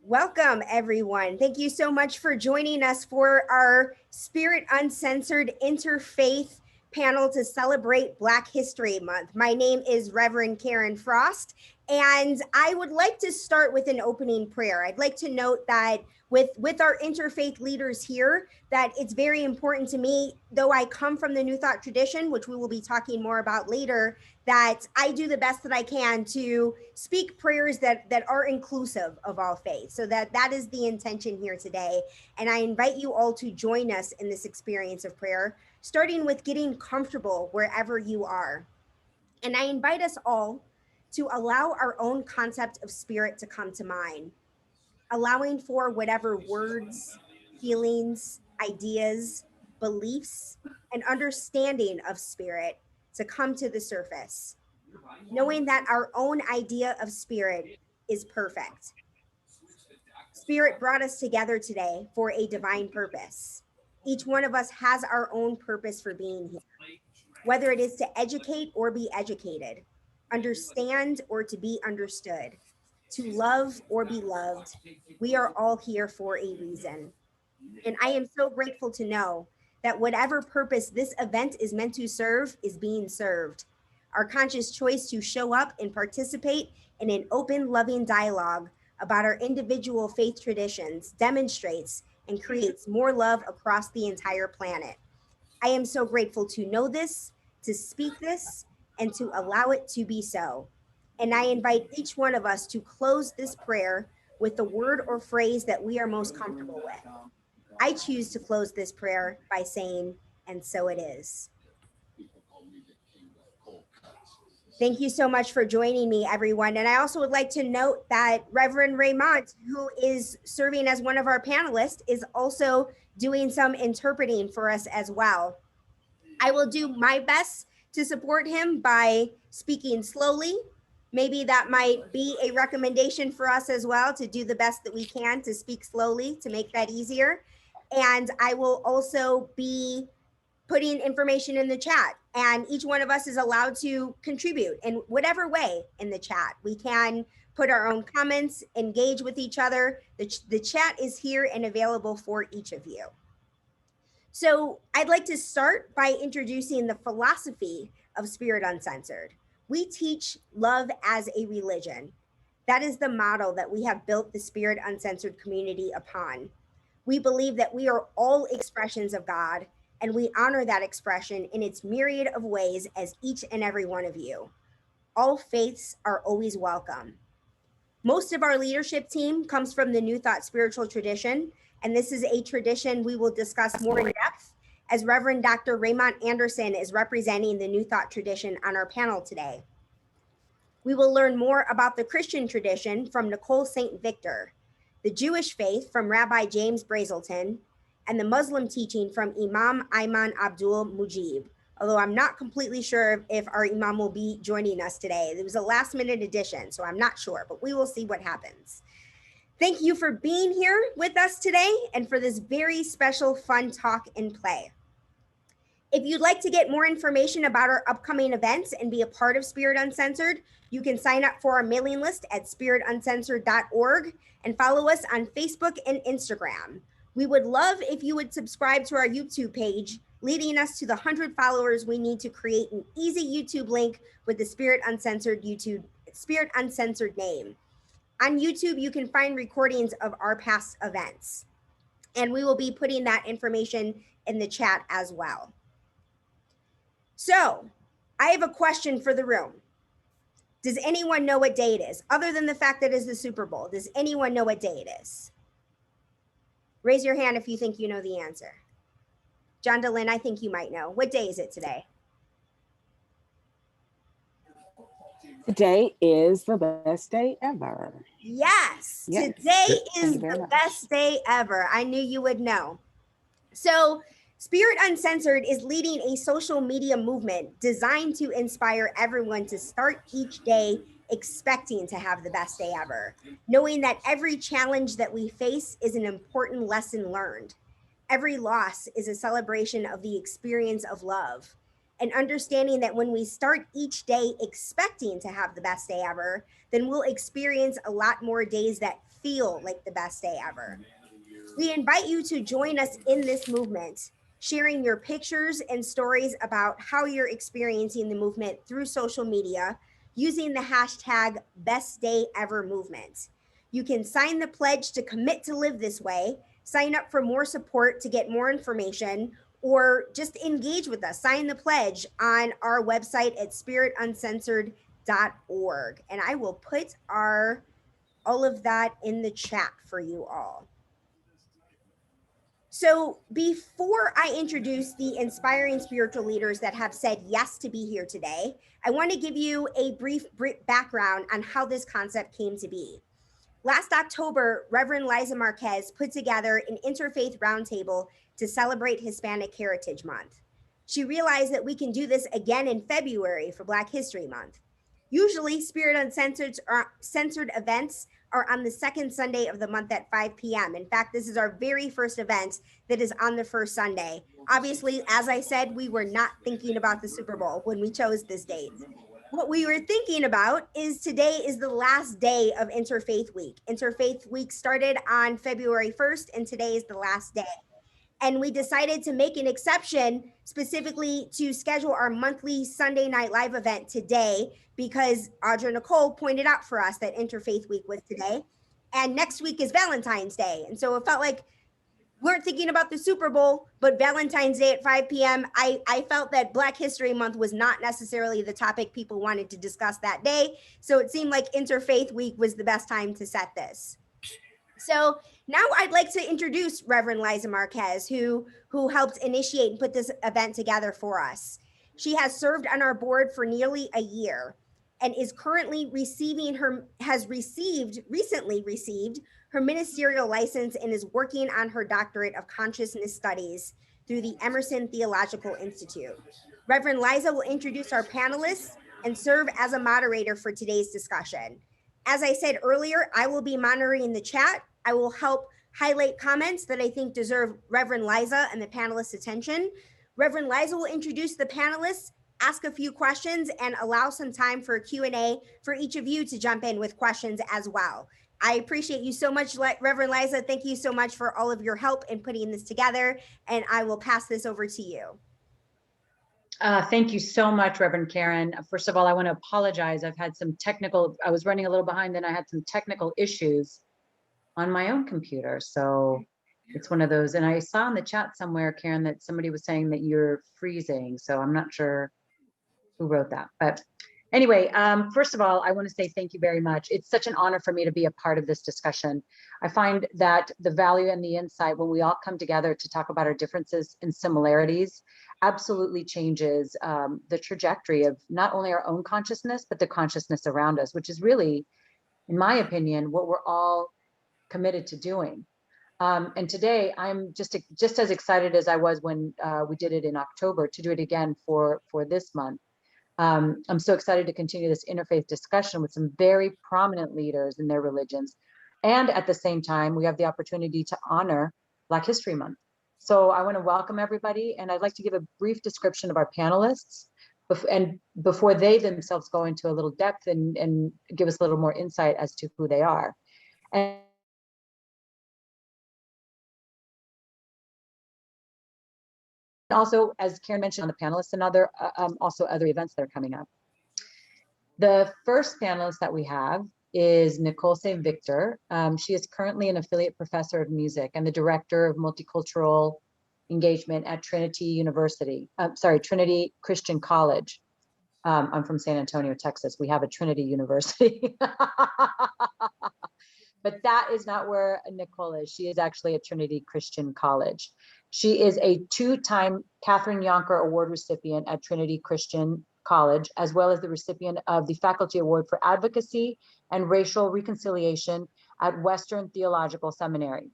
Welcome, everyone. Thank you so much for joining us for our Spirit Uncensored Interfaith panel to celebrate Black History Month. My name is Reverend Karen Frost, and I would like to start with an opening prayer. I'd like to note that with our interfaith leaders here, that it's very important to me, though I come from the New Thought tradition, which we will be talking more about later, that I do the best that I can to speak prayers that are inclusive of all faiths. So that is the intention here today. And I invite you all to join us in this experience of prayer, starting with getting comfortable wherever you are. And I invite us all to allow our own concept of spirit to come to mind, allowing for whatever words, feelings, ideas, beliefs, and understanding of spirit to come to the surface, knowing that our own idea of spirit is perfect. Spirit brought us together today for a divine purpose. Each one of us has our own purpose for being here, whether it is to educate or be educated, understand or to be understood, to love or be loved. We are all here for a reason. And I am so grateful to know that whatever purpose this event is meant to serve is being served. Our conscious choice to show up and participate in an open, loving dialogue about our individual faith traditions demonstrates and creates more love across the entire planet. I am so grateful to know this, to speak this, and to allow it to be so. And I invite each one of us to close this prayer with the word or phrase that we are most comfortable with. I choose to close this prayer by saying, and so it is. Thank you so much for joining me, everyone. And I also would like to note that Reverend Raymont, who is serving as one of our panelists, is also doing some interpreting for us as well. I will do my best to support him by speaking slowly. Maybe that might be a recommendation for us as well, to do the best that we can to speak slowly to make that easier. And I will also be putting information in the chat, and each one of us is allowed to contribute in whatever way in the chat. We can put our own comments, engage with each other. The chat is here and available for each of you. So I'd like to start by introducing the philosophy of Spirit Uncensored. We teach love as a religion. That is the model that we have built the Spirit Uncensored community upon. We believe that we are all expressions of God, and we honor that expression in its myriad of ways as each and every one of you. All faiths are always welcome. Most of our leadership team comes from the New Thought spiritual tradition, and this is a tradition we will discuss more in depth as Reverend Dr. Raymont Anderson is representing the New Thought tradition on our panel today. We will learn more about the Christian tradition from Nicole St. Victor, the Jewish faith from Rabbi James Brazelton, and the Muslim teaching from Imam Ayman Abdul Mujib, although I'm not completely sure if our Imam will be joining us today. It was a last minute addition, so I'm not sure, but we will see what happens. Thank you for being here with us today and for this very special fun talk and play. If you'd like to get more information about our upcoming events and be a part of Spirit Uncensored, you can sign up for our mailing list at spirituncensored.org and follow us on Facebook and Instagram. We would love if you would subscribe to our YouTube page, leading us to the 100 followers we need to create an easy YouTube link with the Spirit Uncensored name. On YouTube, you can find recordings of our past events, and we will be putting that information in the chat as well. So I have a question for the room. Does anyone know what day it is? Other than the fact that it is the Super Bowl, does anyone know what day it is? Raise your hand if you think you know the answer. John DeLynn, I think you might know. What day is it today? Today is the best day ever. Yes, today is the best day ever. I knew you would know. So Spirit Uncensored is leading a social media movement designed to inspire everyone to start each day expecting to have the best day ever, knowing that every challenge that we face is an important lesson learned. Every loss is a celebration of the experience of love. and understanding that when we start each day expecting to have the best day ever, then we'll experience a lot more days that feel like the best day ever. We invite you to join us in this movement, sharing your pictures and stories about how you're experiencing the movement through social media using the hashtag BestDayEverMovement. You can sign the pledge to commit to live this way, sign up for more support to get more information, or just engage with us. Sign the pledge on our website at spirituncensored.org. And I will put all of that in the chat for you all. So before I introduce the inspiring spiritual leaders that have said yes to be here today, I want to give you a brief background on how this concept came to be. Last October, Reverend Liza Marquez put together an interfaith roundtable to celebrate Hispanic Heritage Month. She realized that we can do this again in February for Black History Month. Usually, Spirit Uncensored censored events are on the second Sunday of the month at 5 p.m. In fact, this is our very first event that is on the first Sunday. Obviously, as I said, we were not thinking about the Super Bowl when we chose this date. What we were thinking about is today is the last day of Interfaith Week. Interfaith Week started on February 1st, and today is the last day. And we decided to make an exception specifically to schedule our monthly Sunday Night Live event today because Audra Nicole pointed out for us that Interfaith Week was today. And next week is Valentine's Day. And so it felt like we weren't thinking about the Super Bowl, but Valentine's Day at 5 p.m., I felt that Black History Month was not necessarily the topic people wanted to discuss that day. So it seemed like Interfaith Week was the best time to set this. So now I'd like to introduce Reverend Liza Marquez, who helped initiate and put this event together for us. She has served on our board for nearly a year and is currently recently received her ministerial license and is working on her doctorate of consciousness studies through the Emerson Theological Institute. Reverend Liza will introduce our panelists and serve as a moderator for today's discussion. As I said earlier, I will be monitoring the chat. I will help highlight comments that I think deserve Reverend Liza and the panelists' attention. Reverend Liza will introduce the panelists, ask a few questions, and allow some time for a Q&A for each of you to jump in with questions as well. I appreciate you so much, Reverend Liza. Thank you so much for all of your help in putting this together, and I will pass this over to you. Thank you so much, Reverend Karen. First of all, I want to apologize. I was running a little behind, then I had some technical issues on my own computer. So it's one of those, and I saw in the chat somewhere, Karen, that somebody was saying that you're freezing. So I'm not sure who wrote that, but anyway, first of all, I want to say thank you very much. It's such an honor for me to be a part of this discussion. I find that the value and the insight when we all come together to talk about our differences and similarities absolutely changes the trajectory of not only our own consciousness, but the consciousness around us, which is really, in my opinion, what we're all committed to doing. And today I'm just as excited as I was when we did it in October to do it again for this month. I'm so excited to continue this interfaith discussion with some very prominent leaders in their religions. And at the same time, we have the opportunity to honor Black History Month. So I want to welcome everybody, and I'd like to give a brief description of our panelists and before they themselves go into a little depth and give us a little more insight as to who they are. And also, as Karen mentioned, on the panelists and also other events that are coming up. The first panelist that we have is Nicole St. Victor. She is currently an affiliate professor of music and the director of multicultural engagement at Trinity Christian College. I'm from San Antonio, Texas. We have a Trinity University. But that is not where Nicole is. She is actually at Trinity Christian College. She is a two-time Catherine Yonker Award recipient at Trinity Christian College, as well as the recipient of the Faculty Award for Advocacy and Racial Reconciliation at Western Theological Seminary.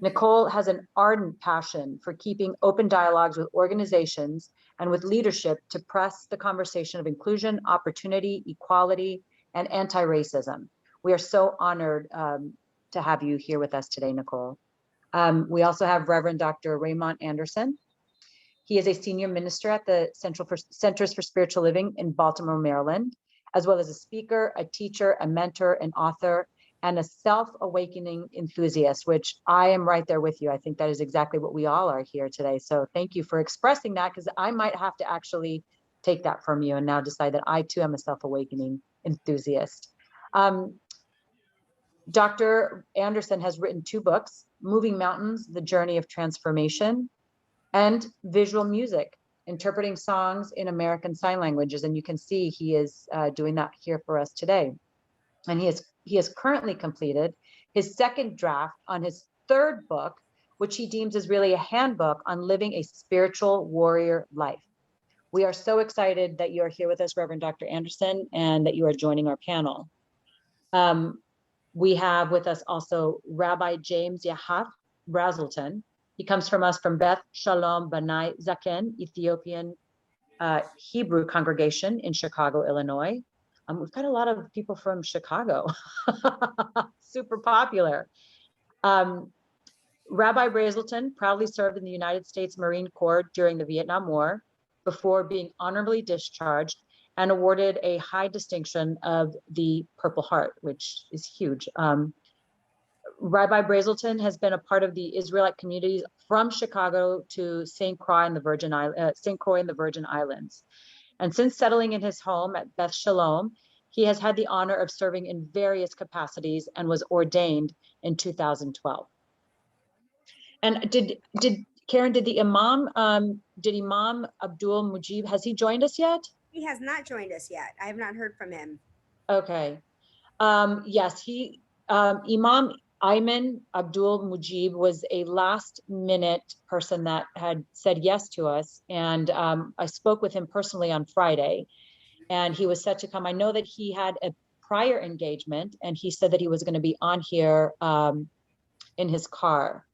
Nicole has an ardent passion for keeping open dialogues with organizations and with leadership to press the conversation of inclusion, opportunity, equality, and anti-racism. We are so honored to have you here with us today, Nicole. We also have Reverend Dr. Raymont Anderson. He is a senior minister at the Centers for Spiritual Living in Baltimore, Maryland, as well as a speaker, a teacher, a mentor, an author, and a self-awakening enthusiast, which I am right there with you. I think that is exactly what we all are here today. So thank you for expressing that, because I might have to actually take that from you and now decide that I too am a self-awakening enthusiast. Dr. Anderson has written 2 books, Moving Mountains, The Journey of Transformation, and Visual Music, Interpreting Songs in American Sign Languages. And you can see he is doing that here for us today. And he has currently completed his 2nd draft on his 3rd book, which he deems is really a handbook on living a spiritual warrior life. We are so excited that you are here with us, Reverend Dr. Anderson, and that you are joining our panel. We have with us also Rabbi James Yahath Brazelton. He comes from us from Beth Shalom Banai Zaken, Ethiopian Hebrew congregation in Chicago, Illinois. We've got a lot of people from Chicago, super popular. Rabbi Brazelton proudly served in the United States Marine Corps during the Vietnam War before being honorably discharged and awarded a high distinction of the Purple Heart, which is huge. Rabbi Brazelton has been a part of the Israelite communities from Chicago to St. Croix in the Virgin Islands. And since settling in his home at Beth Shalom, he has had the honor of serving in various capacities and was ordained in 2012. And did Karen, did Imam Abdul Mujib, has he joined us yet? He has not joined us yet. I have not heard from him. Okay. Yes, Imam Ayman Abdul Mujib was a last minute person that had said yes to us. And I spoke with him personally on Friday, and he was set to come. I know that he had a prior engagement, and he said that he was going to be on here in his car.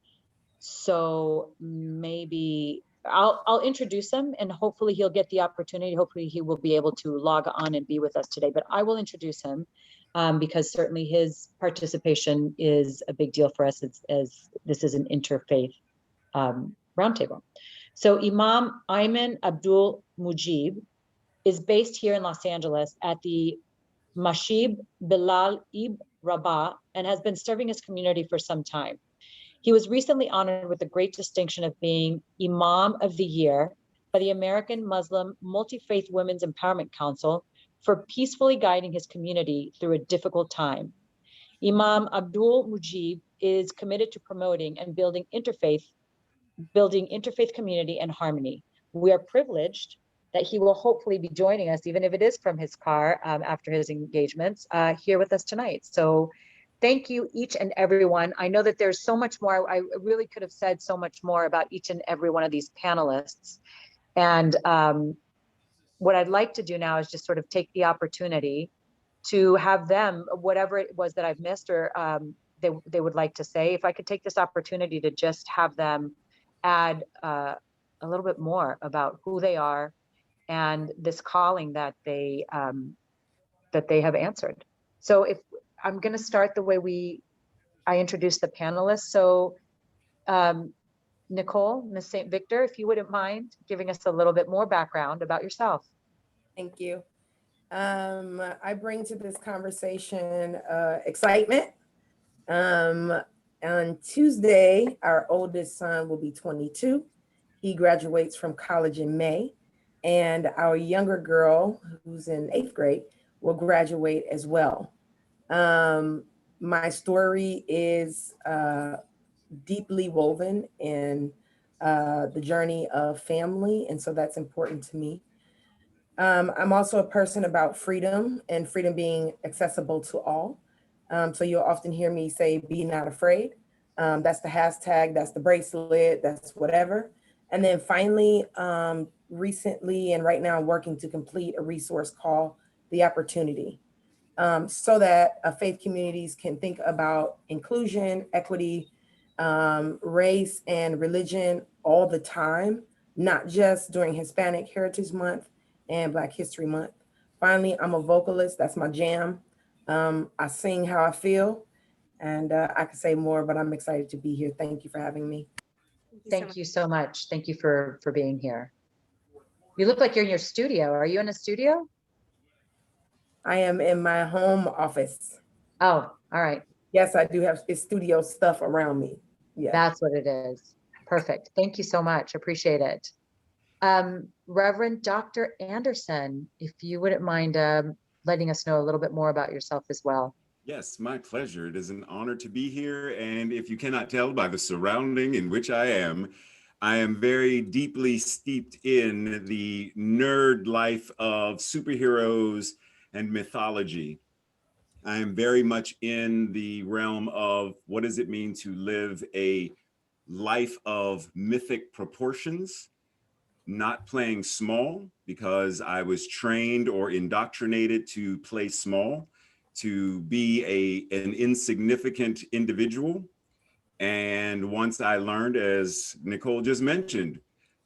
So maybe I'll introduce him, and hopefully he'll get the opportunity. Hopefully he will be able to log on and be with us today, but I will introduce him because certainly his participation is a big deal for us as this is an interfaith roundtable. So Imam Ayman Abdul Mujib is based here in Los Angeles at the Mashib Bilal Ibn Rabah and has been serving his community for some time. He was recently honored with the great distinction of being Imam of the Year by the American Muslim Multi-Faith Women's Empowerment Council for peacefully guiding his community through a difficult time. Imam Abdul Mujib is committed to promoting and building interfaith community and harmony. We are privileged that he will hopefully be joining us, even if it is from his car after his engagements, here with us tonight. So thank you, each and every one. I know that there's so much more. I really could have said so much more about each and every one of these panelists. And what I'd like to do now is just sort of take the opportunity to have them, whatever it was that I've missed or they would like to say, if I could take this opportunity to just have them add a little bit more about who they are and this calling that they have answered. So if I'm going to start the way I introduced the panelists. So Nicole, Ms. St. Victor, if you wouldn't mind giving us a little bit more background about yourself. Thank you. I bring to this conversation excitement. On Tuesday, our oldest son will be 22. He graduates from college in May. And our younger girl, who's in 8th grade, will graduate as well. My story is deeply woven in the journey of family, and so that's important to me. I'm also a person about freedom and freedom being accessible to all. So you'll often hear me say, be not afraid. That's the hashtag, that's the bracelet, that's whatever. And then finally, recently and right now I'm working to complete a resource called The Opportunity, so that faith communities can think about inclusion, equity, race, and religion all the time, not just during Hispanic Heritage Month and Black History Month. Finally, I'm a vocalist, that's my jam. I sing how I feel, and I could say more, but I'm excited to be here. Thank you for having me. Thank you so much. Thank you for being here. You look like you're in your studio. Are you in a studio? I am in my home office. Oh, all right. Yes, I do have studio stuff around me. Yeah. That's what it is. Perfect. Thank you so much. Appreciate it. Reverend Dr. Anderson, if you wouldn't mind letting us know a little bit more about yourself as well. Yes, my pleasure. It is an honor to be here. And if you cannot tell by the surrounding in which I am very deeply steeped in the nerd life of superheroes and mythology. I am very much in the realm of what does it mean to live a life of mythic proportions, not playing small, because I was trained or indoctrinated to play small, to be an insignificant individual. And once I learned, as Nicole just mentioned,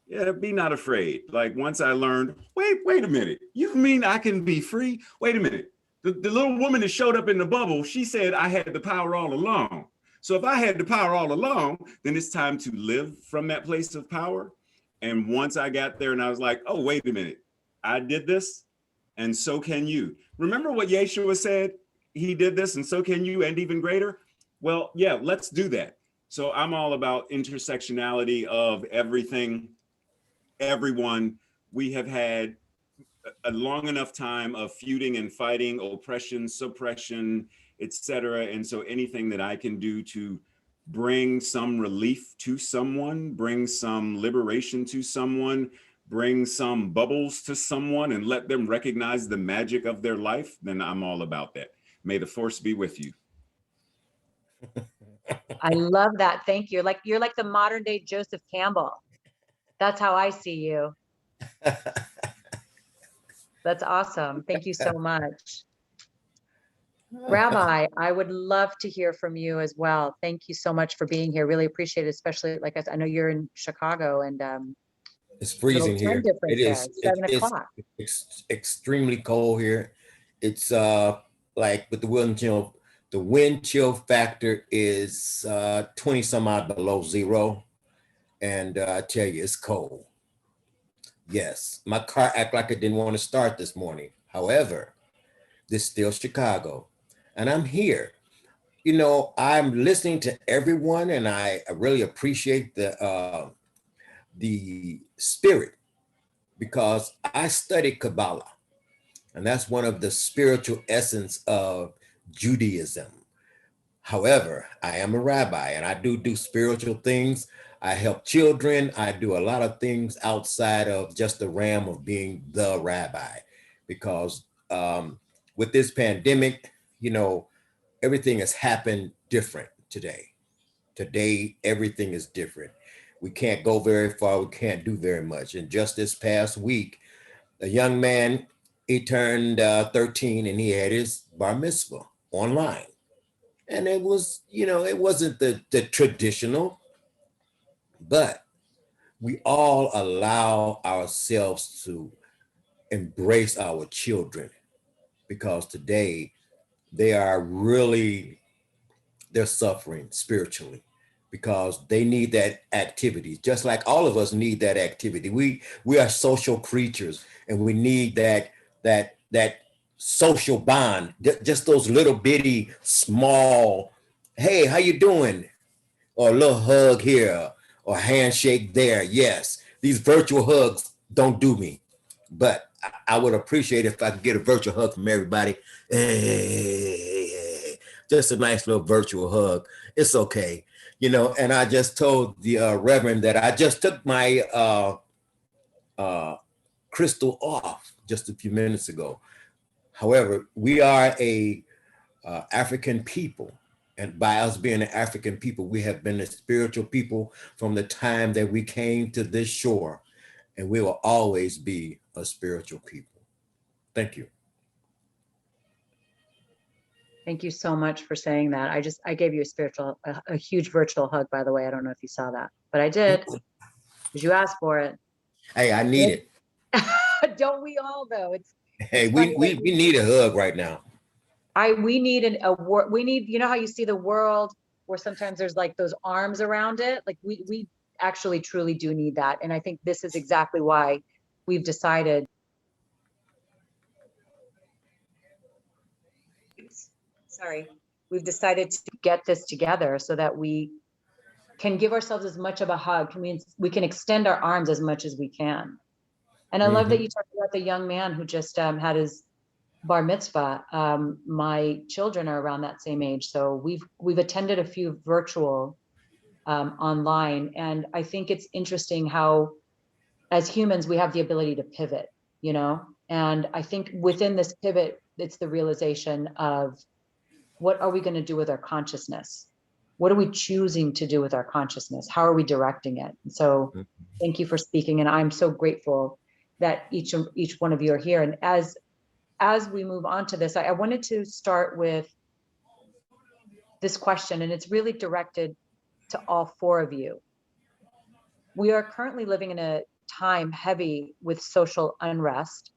yeah, be not afraid. Like once I learned, wait a minute, you mean I can be free? Wait a minute. The little woman that showed up in the bubble, she said I had the power all along. So if I had the power all along, then it's time to live from that place of power. And once I got there and I was like, oh, wait a minute, I did this and so can you. Remember what Yeshua said? He did this and so can you, and even greater. Well, yeah, let's do that. So I'm all about intersectionality of everything, everyone. We have had a long enough time of feuding and fighting, oppression, suppression, etc. And so anything that I can do to bring some relief to someone, bring some liberation to someone, bring some bubbles to someone and let them recognize the magic of their life, then I'm all about that. May the force be with you. I love that. Thank you. You're like the modern day Joseph Campbell. That's how I see you. That's awesome. Thank you so much. Rabbi, I would love to hear from you as well. Thank you so much for being here. Really appreciate it, especially like I know you're in Chicago and it's freezing here. It is 7 o'clock. It's extremely cold here. It's like with the wind chill factor is 20 some odd below zero. And I tell you, it's cold. Yes, my car acted like it didn't want to start this morning. However, this is still Chicago and I'm here. You know, I'm listening to everyone and I really appreciate the spirit because I studied Kabbalah and that's one of the spiritual essence of Judaism. However, I am a rabbi and I do spiritual things. I help children. I do a lot of things outside of just the realm of being the rabbi because with this pandemic, you know, everything has happened different today. Today, everything is different. We can't go very far. We can't do very much. And just this past week, a young man, he turned 13 and he had his bar mitzvah online. And it was, you know, it wasn't the traditional, but we all allow ourselves to embrace our children because today they're suffering spiritually because they need that activity, just like all of us need that activity. We are social creatures and we need that social bond, just those little bitty small, hey, how you doing? Or a little hug here or handshake there. Yes, these virtual hugs don't do me, but I would appreciate if I could get a virtual hug from everybody. Hey, just a nice little virtual hug. It's okay. You know, and I just told the Reverend that I just took my crystal off just a few minutes ago. However, we are a African people. And by us being an African people, we have been a spiritual people from the time that we came to this shore. And we will always be a spiritual people. Thank you. Thank you so much for saying that. I gave you a huge virtual hug, by the way. I don't know if you saw that, but I did because you asked for it. Hey, I need it. Don't we all though? Hey, we need a hug right now. We need we need, you know how you see the world where sometimes there's like those arms around it? Like actually truly do need that. And I think this is exactly why we've decided to get this together so that we can give ourselves as much of a hug. We can extend our arms as much as we can. And I love that you talked about the young man who just had his bar mitzvah. My children are around that same age, so we've attended a few virtual online, and I think it's interesting how, as humans, we have the ability to pivot, you know. And I think within this pivot, it's the realization of what are we going to do with our consciousness? What are we choosing to do with our consciousness? How are we directing it? So thank you for speaking. And I'm so grateful that each one of you are here. And as we move on to this, I wanted to start with this question, and it's really directed to all four of you. We are currently living in a time heavy with social unrest.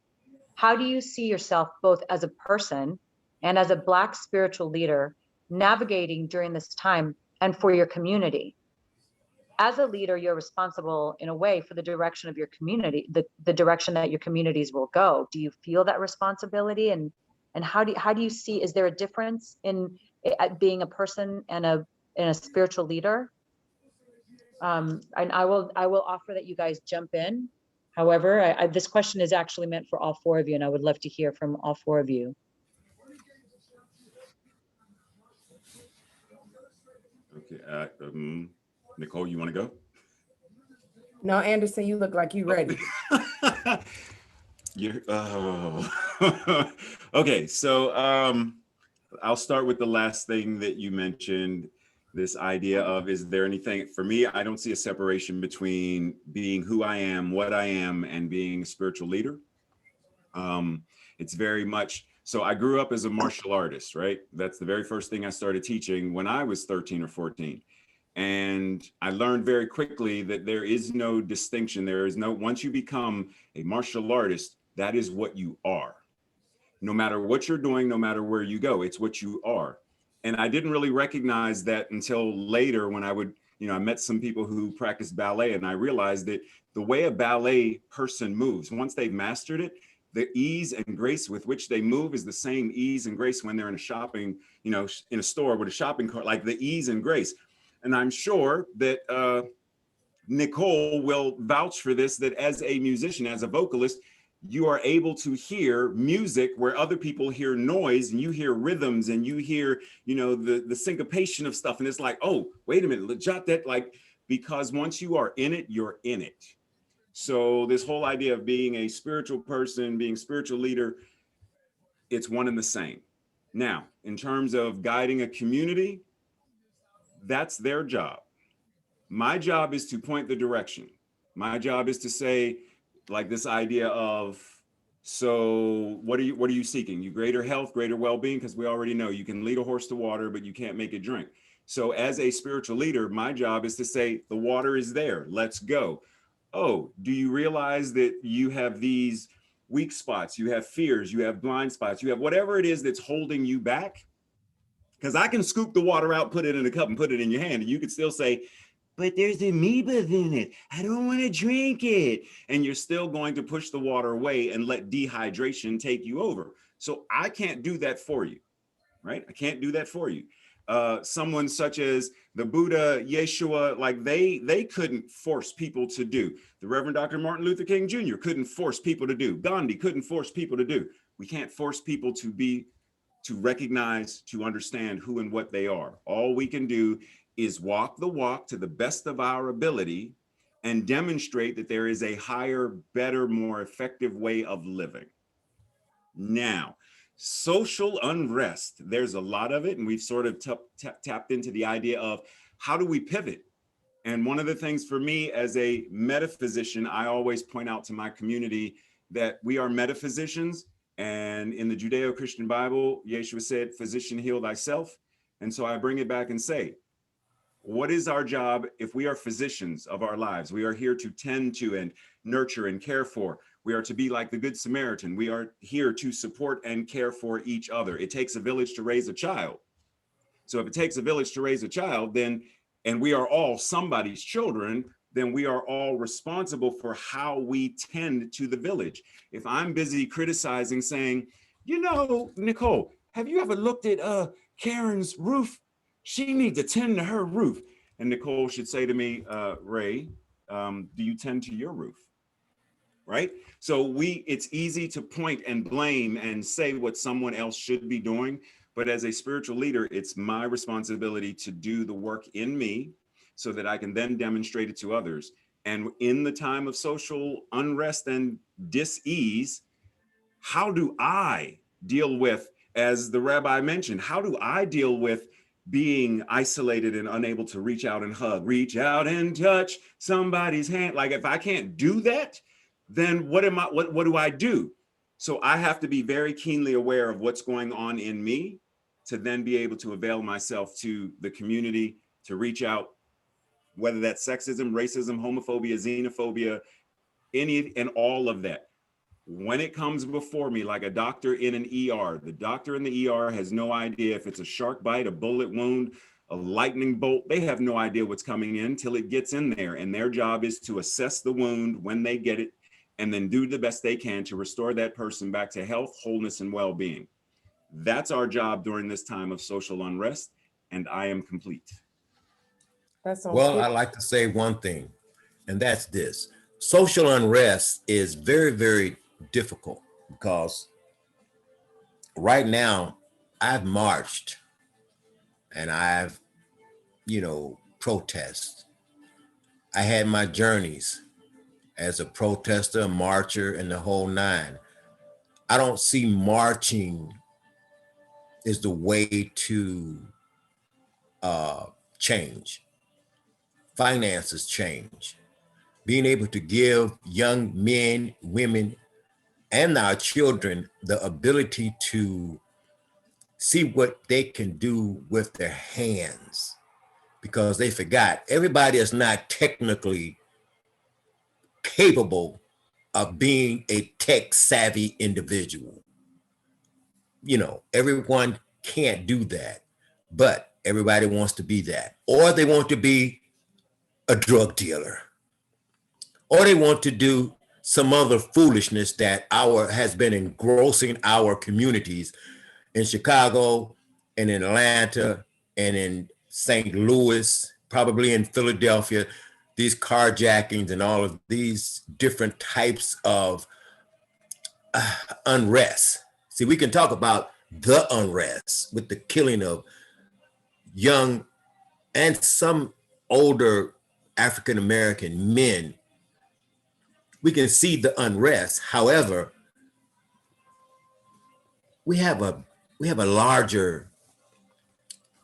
How do you see yourself both as a person and as a Black spiritual leader navigating during this time and for your community? As a leader, you're responsible in a way for the direction of your community, the direction that your communities will go. Do you feel that responsibility? And how do you see, is there a difference in being a person and a spiritual leader? And I will offer that you guys jump in. However, this question is actually meant for all four of you, and I would love to hear from all four of you. Okay, Nicole, you want to go? No, Anderson, you look like you ready. Okay, so I'll start with the last thing that you mentioned, this idea of, is there anything, for me, I don't see a separation between being who I am, what I am, and being a spiritual leader. It's very much, so I grew up as a martial artist, right? That's the very first thing I started teaching when I was 13 or 14. And I learned very quickly that there is no distinction. There is no, once you become a martial artist, that is what you are. No matter what you're doing, no matter where you go, it's what you are. And I didn't really recognize that until later when I would, I met some people who practice ballet, and I realized that the way a ballet person moves, once they've mastered it, the ease and grace with which they move is the same ease and grace when they're in a shopping, in a store with a shopping cart, like the ease and grace. And I'm sure that Nicole will vouch for this, that as a musician, as a vocalist, you are able to hear music where other people hear noise, and you hear rhythms, and you hear, the syncopation of stuff. And it's like, oh, wait a minute, jot that, like, because once you are in it, you're in it. So this whole idea of being a spiritual person, being a spiritual leader, it's one and the same. Now, in terms of guiding a community, that's their job. My job is to point the direction. My job is to say, like, this idea of, so what are you seeking? You greater health, greater well-being, because we already know you can lead a horse to water, but you can't make it drink. So as a spiritual leader, my job is to say, the water is there, let's go. Oh, do you realize that you have these weak spots, you have fears, you have blind spots, you have whatever it is that's holding you back? Because I can scoop the water out, put it in a cup, and put it in your hand, and you could still say, but there's amoebas in it, I don't want to drink it. And you're still going to push the water away and let dehydration take you over. So I can't do that for you, right? I can't do that for you. Someone such as the Buddha, Yeshua, like they couldn't force people to do. The Reverend Dr. Martin Luther King Jr. couldn't force people to do. Gandhi couldn't force people to do. We can't force people to recognize, to understand who and what they are. All we can do is walk the walk to the best of our ability and demonstrate that there is a higher, better, more effective way of living. Now, social unrest, there's a lot of it, and we've sort of tapped into the idea of how do we pivot? And one of the things for me as a metaphysician, I always point out to my community that we are metaphysicians. And in the Judeo-Christian Bible, Yeshua said, physician, heal thyself. And so I bring it back and say, what is our job if we are physicians of our lives? We are here to tend to and nurture and care for. We are to be like the Good Samaritan. We are here to support and care for each other. It takes a village to raise a child. So if it takes a village to raise a child, then, and we are all somebody's children, then we are all responsible for how we tend to the village. If I'm busy criticizing, saying, you know, Nicole, have you ever looked at Karen's roof? She needs to tend to her roof. And Nicole should say to me, Ray, do you tend to your roof? Right? So it's easy to point and blame and say what someone else should be doing. But as a spiritual leader, it's my responsibility to do the work in me so that I can then demonstrate it to others. And in the time of social unrest and dis-ease, how do I deal with, as the rabbi mentioned, how do I deal with being isolated and unable to reach out and hug, reach out and touch somebody's hand? Like, if I can't do that, then what do I do? So I have to be very keenly aware of what's going on in me to then be able to avail myself to the community, to reach out, whether that's sexism, racism, homophobia, xenophobia, any and all of that. When it comes before me, like a doctor in an ER, the doctor in the ER has no idea if it's a shark bite, a bullet wound, a lightning bolt. They have no idea what's coming in till it gets in there. And their job is to assess the wound when they get it and then do the best they can to restore that person back to health, wholeness, and well-being. That's our job during this time of social unrest, and I am complete. Well, I like to say one thing, and that's this. Social unrest is very, very difficult because right now I've marched and I've, protested. I had my journeys as a protester, a marcher, and the whole nine. I don't see marching is the way to change. Finances change. Being able to give young men, women, and our children the ability to see what they can do with their hands, because they forgot everybody is not technically capable of being a tech savvy individual. Everyone can't do that, but everybody wants to be that, or they want to be a drug dealer, or they want to do some other foolishness that has been engrossing our communities in Chicago and in Atlanta and in St. Louis, probably in Philadelphia, these carjackings and all of these different types of unrest. See, we can talk about the unrest with the killing of young and some older African-American men. We can see the unrest. However, we have a larger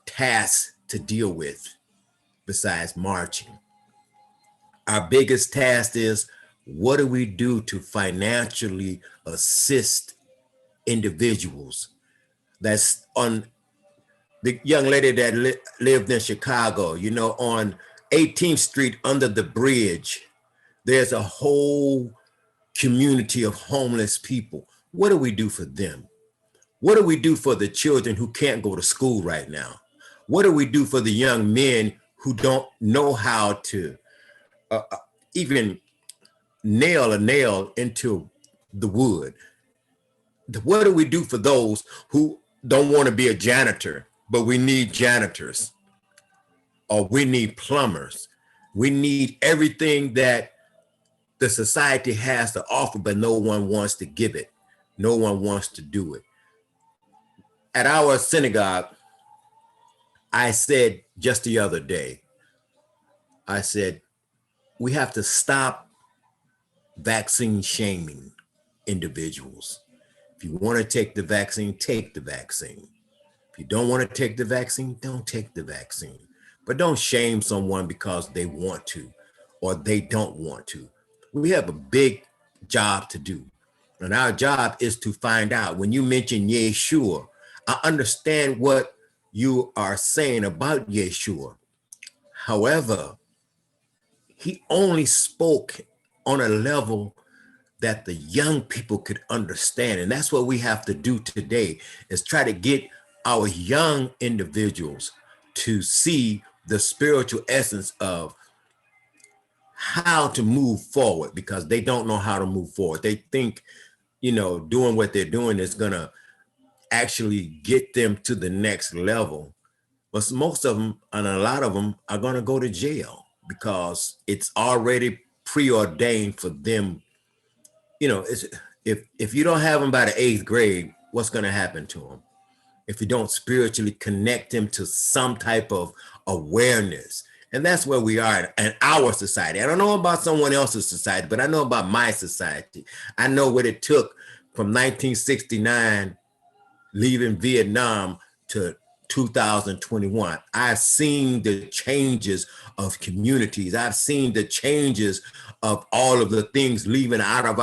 task to deal with besides marching. Our biggest task is, what do we do to financially assist individuals? That's on the young lady that lived in Chicago, on 18th Street under the bridge, there's a whole community of homeless people. What do we do for them? What do we do for the children who can't go to school right now? What do we do for the young men who don't know how to even nail a nail into the wood? What do we do for those who don't want to be a janitor, but we need janitors, or we need plumbers? We need everything that the society has to offer, but no one wants to give it. No one wants to do it. At our synagogue, I said just the other day, I said, we have to stop vaccine shaming individuals. If you want to take the vaccine, take the vaccine. If you don't want to take the vaccine, don't take the vaccine. But don't shame someone because they want to or they don't want to. We have a big job to do. And our job is to find out. When you mention Yeshua, I understand what you are saying about Yeshua. However, he only spoke on a level that the young people could understand. And that's what we have to do today, is try to get our young individuals to see the spiritual essence of how to move forward because they don't know how to move forward. They think, doing what they're doing is gonna actually get them to the next level. But most of them, and a lot of them, are gonna go to jail because it's already preordained for them. If you don't have them by the 8th grade, what's gonna happen to them? If you don't spiritually connect them to some type of awareness. And that's where we are in our society. I don't know about someone else's society, but I know about my society. I know what it took from 1969, leaving Vietnam, to 2021. I've seen the changes of communities. I've seen the changes of all of the things leaving out of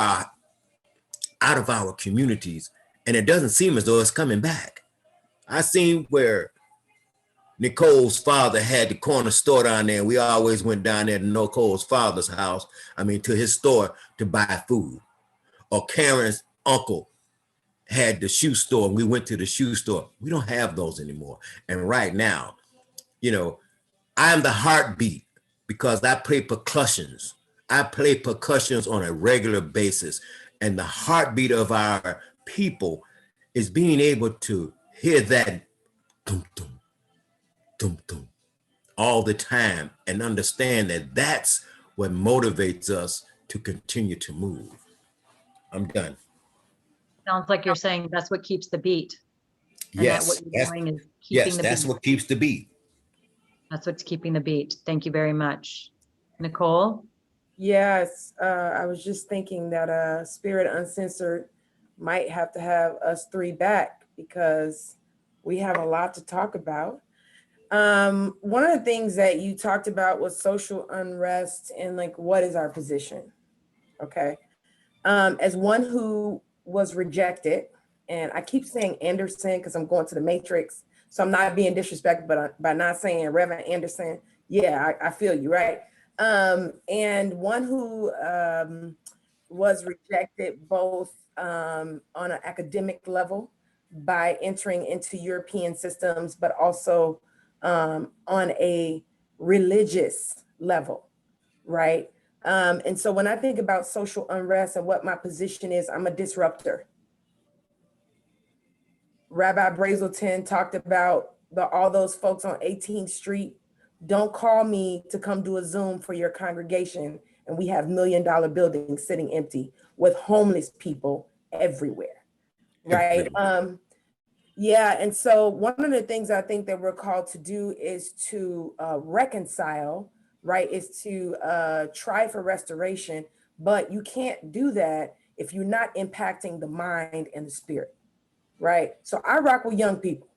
our communities. And it doesn't seem as though it's coming back. I seen where Nicole's father had the corner store down there. We always went down there to Nicole's father's house, to his store to buy food. Or Karen's uncle had the shoe store and we went to the shoe store. We don't have those anymore. And right now, I'm the heartbeat because I play percussions. I play percussions on a regular basis. And the heartbeat of our people is being able to hear that dum, dum, dum, dum, all the time and understand that that's what motivates us to continue to move. I'm done. Sounds like you're saying that's what keeps the beat. And Yes, that what you're doing is keeping the that's beat. what keeps the beat. That's what's keeping the beat. Thank you very much. Nicole? Yes, I was just thinking that Spirit Uncensored might have to have us three back because we have a lot to talk about. One of the things that you talked about was social unrest and what is our position? Okay. As one who was rejected, and I keep saying Anderson because I'm going to the Matrix, so I'm not being disrespectful, but by not saying Reverend Anderson, yeah, I feel you, right? And one who was rejected both on an academic level by entering into European systems, but also on a religious level, right? And so when I think about social unrest and what my position is, I'm a disruptor. Rabbi Brazelton talked about all those folks on 18th Street. Don't call me to come do a Zoom for your congregation and we have $1 million buildings sitting empty with homeless people everywhere, right? Yeah, and so one of the things I think that we're called to do is to reconcile, right? Is to try for restoration, but you can't do that if you're not impacting the mind and the spirit, right? So I rock with young people,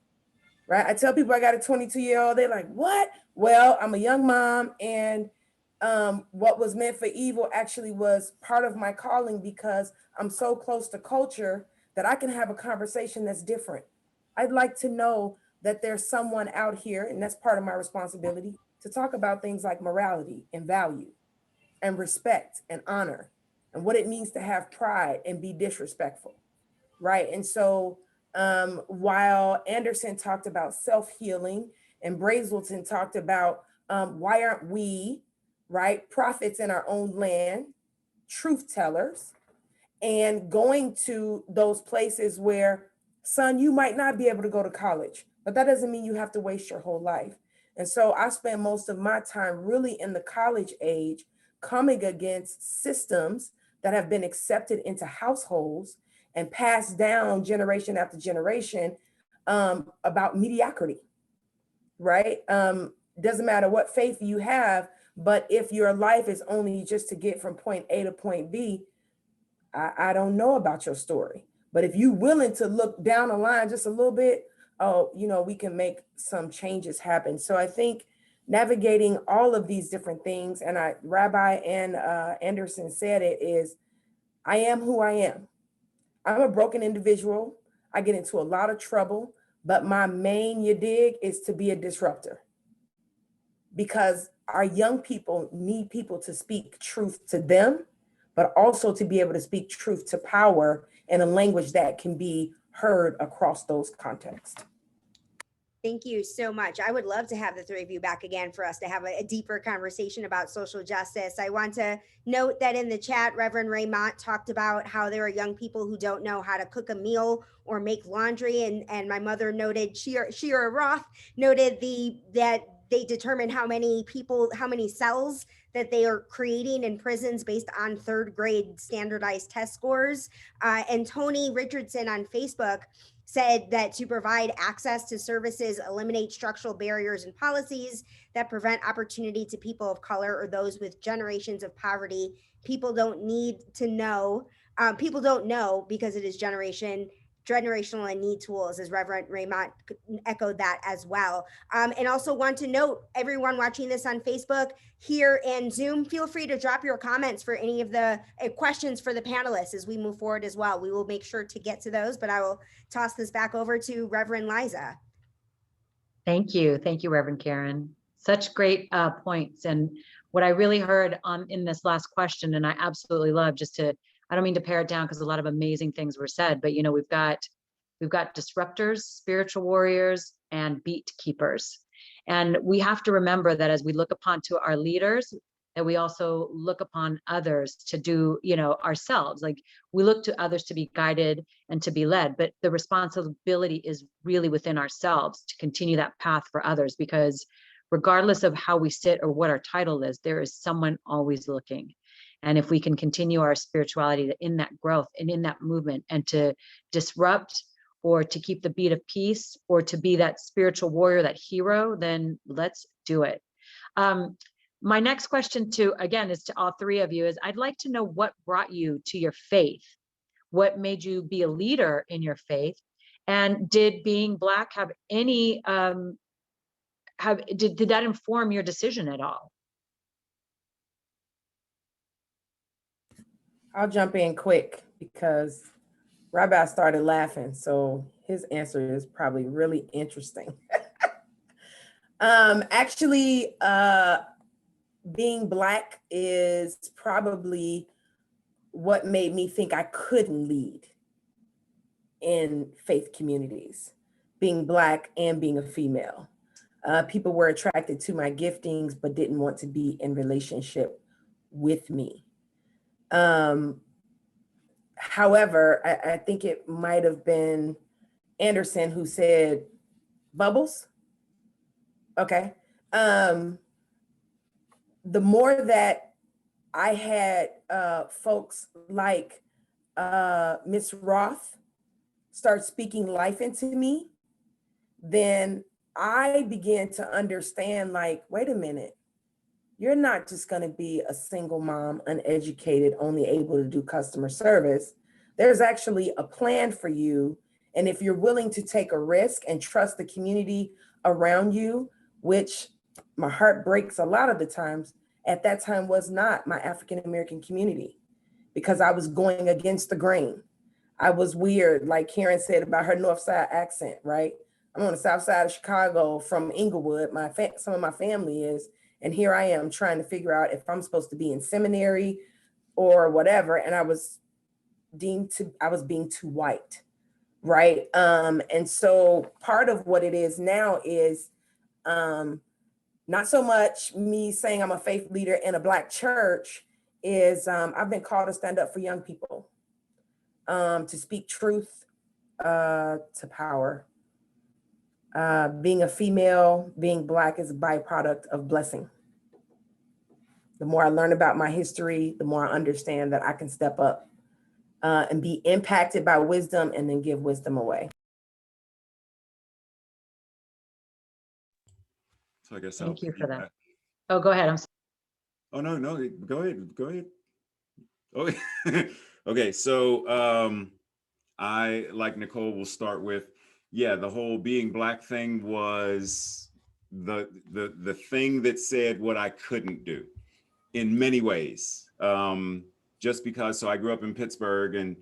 right? I tell people I got a 22-year-old, they're like, what? Well, I'm a young mom, and what was meant for evil actually was part of my calling because I'm so close to culture that I can have a conversation that's different. I'd like to know that there's someone out here, and that's part of my responsibility, to talk about things like morality and value and respect and honor and what it means to have pride and be disrespectful, right? And so while Anderson talked about self-healing and Brazelton talked about why aren't we, right, prophets in our own land, truth tellers, and going to those places where, son, you might not be able to go to college, but that doesn't mean you have to waste your whole life. And so I spend most of my time really in the college age, coming against systems that have been accepted into households and passed down generation after generation about mediocrity, right? Doesn't matter what faith you have, but if your life is only just to get from point A to point B, I don't know about your story. But if you're willing to look down the line just a little bit, we can make some changes happen. So I think navigating all of these different things, and Rabbi and Anderson said it, is I am who I am. I'm a broken individual. I get into a lot of trouble, but my main, you dig, is to be a disruptor. Because our young people need people to speak truth to them, but also to be able to speak truth to power in a language that can be heard across those contexts. Thank you so much. I would love to have the three of you back again for us to have a deeper conversation about social justice. I want to note that in the chat, Reverend Raymont talked about how there are young people who don't know how to cook a meal or make laundry. And my mother noted, Shira Roth noted that they determine how many cells that they are creating in prisons based on third grade standardized test scores. And Tony Richardson on Facebook said that to provide access to services, eliminate structural barriers and policies that prevent opportunity to people of color or those with generations of poverty. People don't know because it is generational and need tools, as Reverend Raymont echoed that as well. And also want to note, everyone watching this on Facebook, here and Zoom, feel free to drop your comments for any of the questions for the panelists as we move forward as well. We will make sure to get to those, but I will toss this back over to Reverend Liza. Thank you, Reverend Karen. Such great points. And what I really heard in this last question, and I absolutely love, I don't mean to pare it down because a lot of amazing things were said, but we've got disruptors, spiritual warriors, and beat keepers. And we have to remember that as we look upon to our leaders, that we also look upon others to do, ourselves. Like, we look to others to be guided and to be led, but the responsibility is really within ourselves to continue that path for others, because regardless of how we sit or what our title is, there is someone always looking. And if we can continue our spirituality in that growth and in that movement, and to disrupt or to keep the beat of peace or to be that spiritual warrior, that hero, then let's do it. My next question is to all three of you, is I'd like to know what brought you to your faith. What made you be a leader in your faith? And did being Black have any, did that inform your decision at all? I'll jump in quick because Rabbi started laughing, so his answer is probably really interesting. Actually, being Black is probably what made me think I couldn't lead in faith communities, being Black and being a female. People were attracted to my giftings, but didn't want to be in relationship with me. However, I think it might have been Anderson who said, bubbles? Okay. The more that I had folks like Miss Roth start speaking life into me, then I began to understand, like, wait a minute, you're not just going to be a single mom, uneducated, only able to do customer service. There's actually a plan for you. And if you're willing to take a risk and trust the community around you, which my heart breaks a lot of the times, at that time was not my African-American community, because I was going against the grain. I was weird, like Karen said about her North Side accent, right? I'm on the South Side of Chicago from Inglewood. Some of my family is, and here I am trying to figure out if I'm supposed to be in seminary or whatever. And I was being too white, right? And so part of what it is now is not so much me saying I'm a faith leader in a Black church, is I've been called to stand up for young people, to speak truth to power. Being a female, being Black is a byproduct of blessing. The more I learn about my history, the more I understand that I can step up and be impacted by wisdom and then give wisdom away. So I guess Thank I'll you for that. that. Oh, go ahead. I'm sorry. Oh, no, go ahead. Oh, okay. So I, like Nicole, will start with, the whole being Black thing was the thing that said what I couldn't do in many ways. Just because, so I grew up in Pittsburgh, and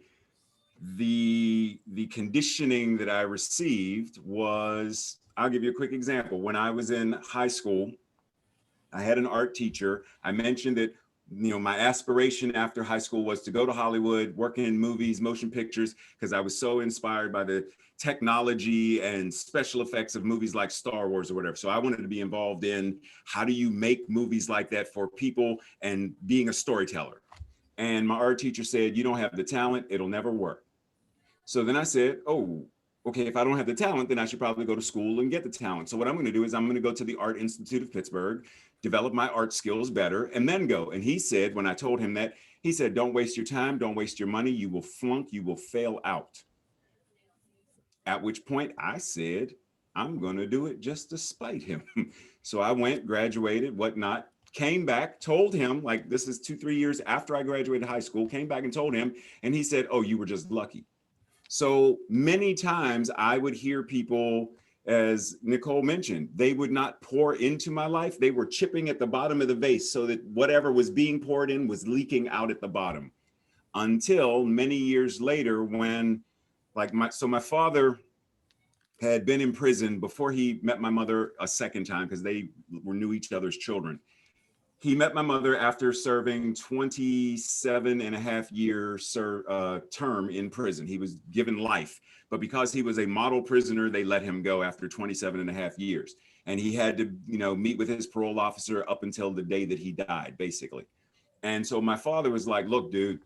the conditioning that I received was, I'll give you a quick example. When I was in high school, I had an art teacher. I mentioned that my aspiration after high school was to go to Hollywood, work in movies, motion pictures, because I was so inspired by the technology and special effects of movies like Star Wars or whatever. So I wanted to be involved in how do you make movies like that for people and being a storyteller. And my art teacher said, you don't have the talent, it'll never work. So then I said, oh, okay, if I don't have the talent, then I should probably go to school and get the talent. So what I'm going to do is I'm going to go to the Art Institute of Pittsburgh, develop my art skills better, and then go. And he said, when I told him that, he said, don't waste your time, don't waste your money, you will flunk, you will fail out. At which point I said, I'm going to do it just to spite him. So I went, graduated, whatnot, came back, told him, like this is 2-3 years after I graduated high school, came back and told him, and he said, oh, you were just lucky. So many times I would hear people, as Nicole mentioned, they would not pour into my life. They were chipping at the bottom of the vase so that whatever was being poured in was leaking out at the bottom. Until many years later when my father had been in prison before he met my mother a second time because they knew each other's children. He met my mother after serving 27.5-year term in prison. He was given life, but because he was a model prisoner, they let him go after 27.5 years. And he had to, meet with his parole officer up until the day that he died, basically. And so my father was like, look, dude,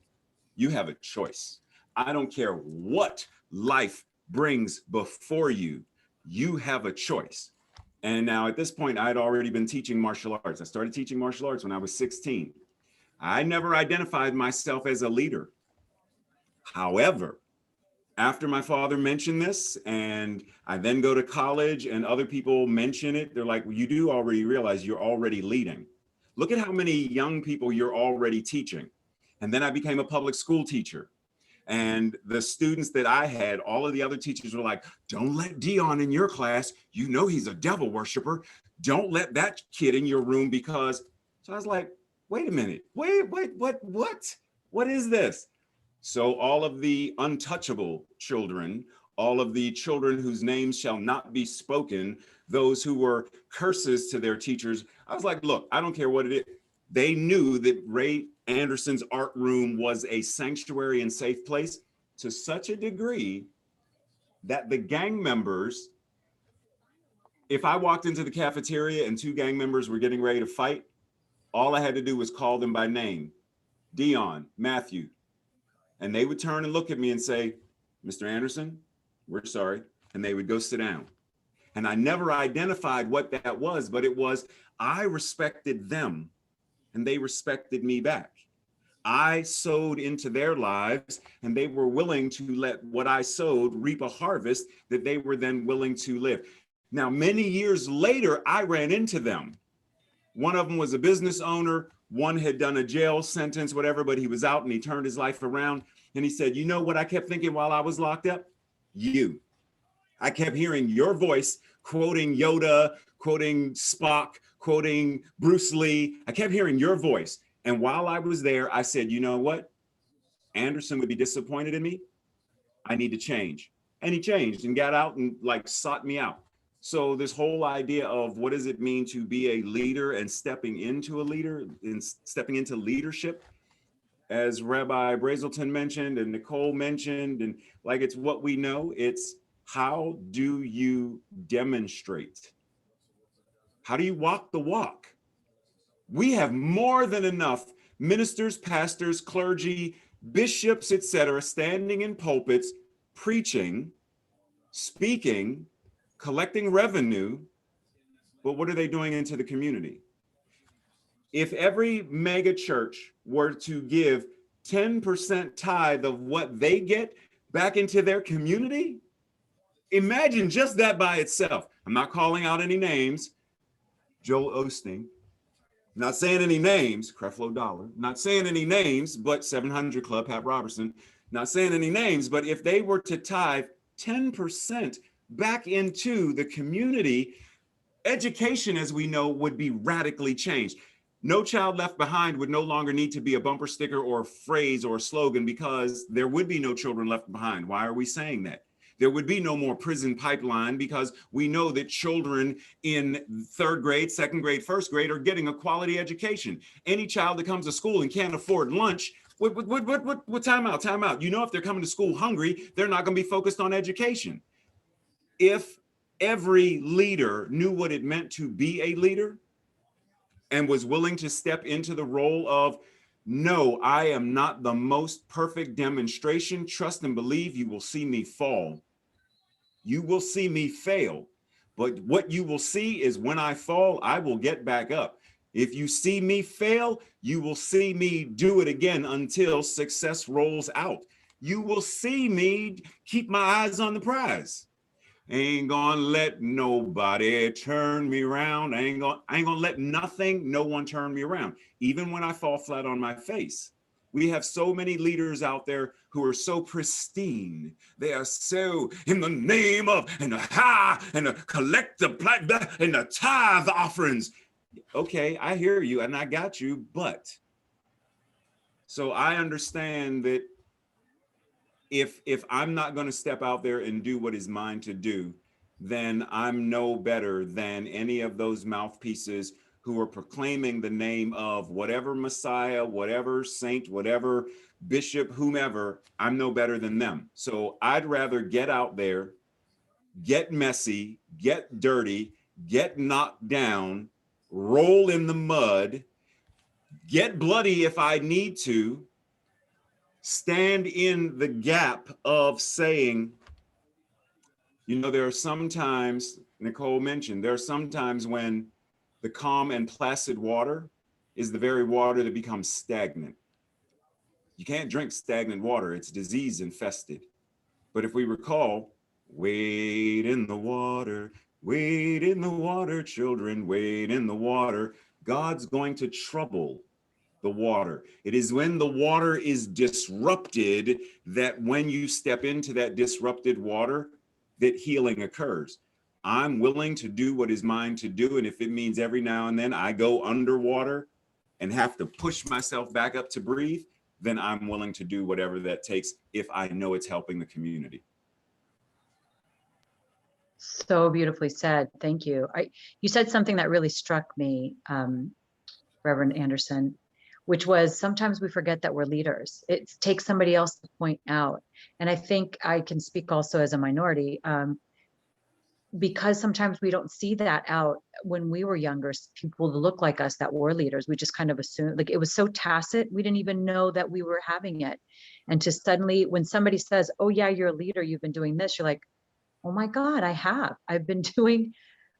you have a choice. I don't care what life brings before you, you have a choice. And now at this point, I'd already been teaching martial arts. I started teaching martial arts when I was 16. I never identified myself as a leader. However, after my father mentioned this, and I then go to college and other people mention it, they're like, well, you do already realize you're already leading. Look at how many young people you're already teaching. And then I became a public school teacher. And the students that I had, all of the other teachers were like, don't let Dion in your class. You know he's a devil worshiper. Don't let that kid in your room because, so I was like, wait a minute, what is this? So all of the untouchable children, all of the children whose names shall not be spoken, those who were curses to their teachers, I was like, look, I don't care what it is. They knew that Ray Anderson's art room was a sanctuary and safe place to such a degree that the gang members, if I walked into the cafeteria and 2 gang members were getting ready to fight, all I had to do was call them by name, Dion, Matthew. And they would turn and look at me and say, Mr. Anderson, we're sorry. And they would go sit down. And I never identified what that was, but it was, I respected them and they respected me back. I sowed into their lives and they were willing to let what I sowed reap a harvest that they were then willing to live. Now, many years later, I ran into them. One of them was a business owner. One had done a jail sentence, whatever, but he was out and he turned his life around. And he said, you know what I kept thinking while I was locked up? You. I kept hearing your voice quoting Yoda, quoting Spock, quoting Bruce Lee. I kept hearing your voice. And while I was there, I said, you know what? Anderson would be disappointed in me. I need to change. And he changed and got out and sought me out. So this whole idea of what does it mean to be a leader and stepping into a leader and stepping into leadership, as Rabbi Brazelton mentioned and Nicole mentioned, and it's what we know, it's how do you demonstrate? How do you walk the walk? We have more than enough ministers, pastors, clergy, bishops, etc., standing in pulpits, preaching, speaking, collecting revenue, but what are they doing into the community? If every mega church were to give 10% tithe of what they get back into their community, imagine just that by itself. I'm not calling out any names. Joel Osteen, not saying any names, Creflo Dollar, not saying any names, but 700 Club, Pat Robertson, not saying any names, but if they were to tithe 10% back into the community, education, as we know, would be radically changed. No Child Left Behind would no longer need to be a bumper sticker or a phrase or a slogan because there would be no children left behind. Why are we saying that? There would be no more prison pipeline, because we know that children in third grade, second grade, first grade are getting a quality education. Any child that comes to school and can't afford lunch, what time out? You know, if they're coming to school hungry, they're not going to be focused on education. If every leader knew what it meant to be a leader and was willing to step into the role of, no, I am not the most perfect demonstration. Trust and believe you will see me fall. You will see me fail. But what you will see is when I fall, I will get back up. If you see me fail, you will see me do it again until success rolls out. You will see me keep my eyes on the prize. Ain't gonna let nobody turn me around. I ain't gonna let no one turn me around, even when I fall flat on my face. We have so many leaders out there who are so pristine. They are so in the name of, and the collect the black and the tithe offerings. Okay, I hear you and I got you, but so I understand that if I'm not going to step out there and do what is mine to do, then I'm no better than any of those mouthpieces who are proclaiming the name of whatever Messiah, whatever saint, whatever bishop, whomever. I'm no better than them. So I'd rather get out there, get messy, get dirty, get knocked down, roll in the mud, get bloody if I need to, stand in the gap of saying, you know, there are sometimes, Nicole mentioned, there are sometimes when the calm and placid water is the very water that becomes stagnant. You can't drink stagnant water, it's disease infested. But if we recall, wade in the water, children, wade in the water. God's going to trouble the water. It is when the water is disrupted that when you step into that disrupted water, that healing occurs. I'm willing to do what is mine to do. And if it means every now and then I go underwater and have to push myself back up to breathe, then I'm willing to do whatever that takes if I know it's helping the community. So beautifully said. Thank you. You said something that really struck me, Reverend Anderson, which was sometimes we forget that we're leaders. It takes somebody else to point out. And I think I can speak also as a minority, because sometimes we don't see that out when we were younger, people that look like us that were leaders. We just kind of assumed, like, it was so tacit, we didn't even know that we were having it. And to suddenly, when somebody says, oh yeah, you're a leader, you've been doing this, you're like, oh my God, I've been doing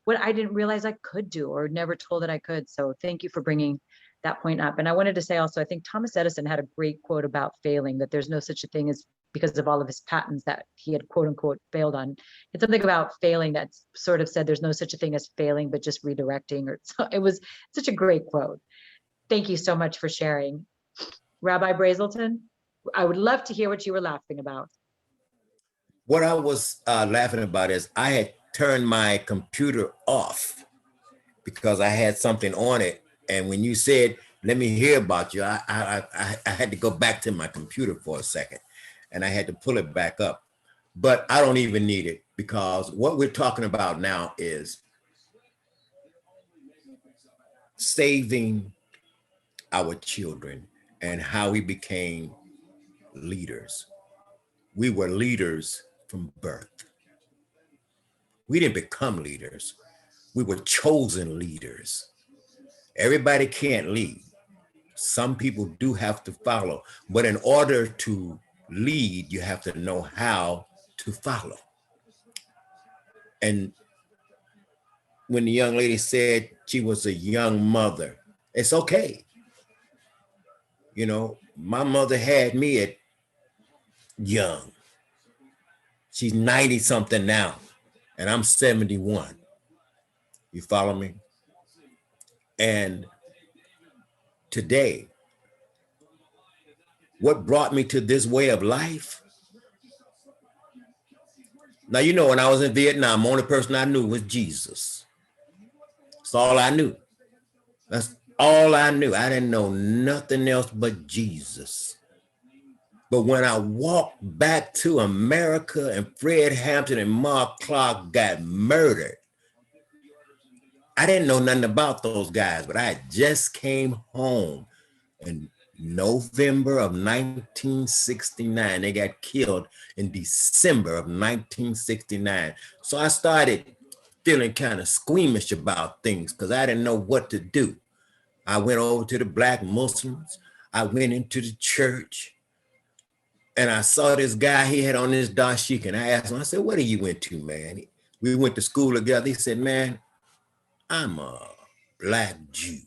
what I didn't realize I could do or never told that I could. So thank you for bringing that point up. And I wanted to say also, I think Thomas Edison had a great quote about failing, that there's no such a thing as, because of all of his patents that he had quote unquote failed on. It's something about failing that sort of said there's no such a thing as failing, but just redirecting. Or so it was such a great quote. Thank you so much for sharing. Rabbi Brazelton, I would love to hear what you were laughing about. What I was laughing about is I had turned my computer off because I had something on it. And when you said, let me hear about you, I had to go back to my computer for a second and I had to pull it back up. But I don't even need it, because what we're talking about now is saving our children and how we became leaders. We were leaders from birth. We didn't become leaders. We were chosen leaders. Everybody can't lead. Some people do have to follow, but in order to lead, you have to know how to follow. And when the young lady said she was a young mother, it's okay. You know, my mother had me at young. She's 90 something now, and I'm 71. You follow me? And today, what brought me to this way of life? Now, you know, when I was in Vietnam, the only person I knew was Jesus. That's all I knew. That's all I knew. I didn't know nothing else but Jesus. But when I walked back to America and Fred Hampton and Mark Clark got murdered, I didn't know nothing about those guys, but I just came home in November of 1969. They got killed in December of 1969. So I started feeling kind of squeamish about things because I didn't know what to do. I went over to the Black Muslims. I went into the church and I saw this guy, he had on this dashik, and I asked him, I said, what are you into, man? We went to school together. He said, man, I'm a Black Jew.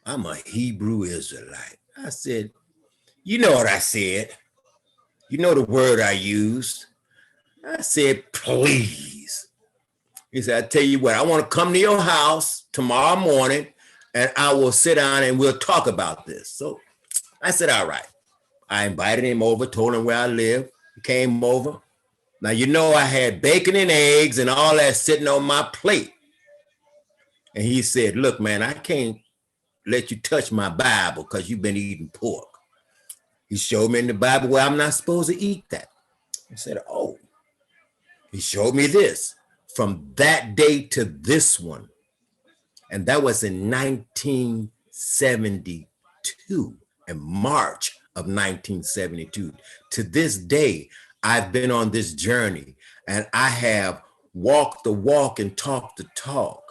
I'm a Hebrew Israelite. I said, you know what I said? You know the word I used? I said, please. He said, I tell you what, I want to come to your house tomorrow morning and I will sit down and we'll talk about this. So I said, all right. I invited him over, told him where I live. He came over. Now, you know, I had bacon and eggs and all that sitting on my plate. And he said, look, man, I can't let you touch my Bible because you've been eating pork. He showed me in the Bible where I'm not supposed to eat that. I said, oh. He showed me this from that day to this one. And that was in 1972, in March of 1972. To this day, I've been on this journey and I have walked the walk and talked the talk.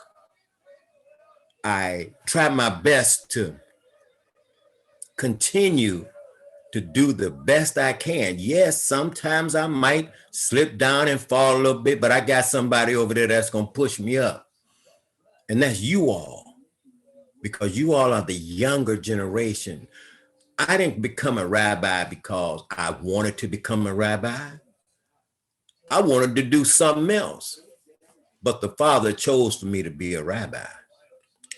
I try my best to continue to do the best I can. Yes, sometimes I might slip down and fall a little bit, but I got somebody over there that's going to push me up. And that's you all, because you all are the younger generation. I didn't become a rabbi because I wanted to become a rabbi. I wanted to do something else. But the Father chose for me to be a rabbi.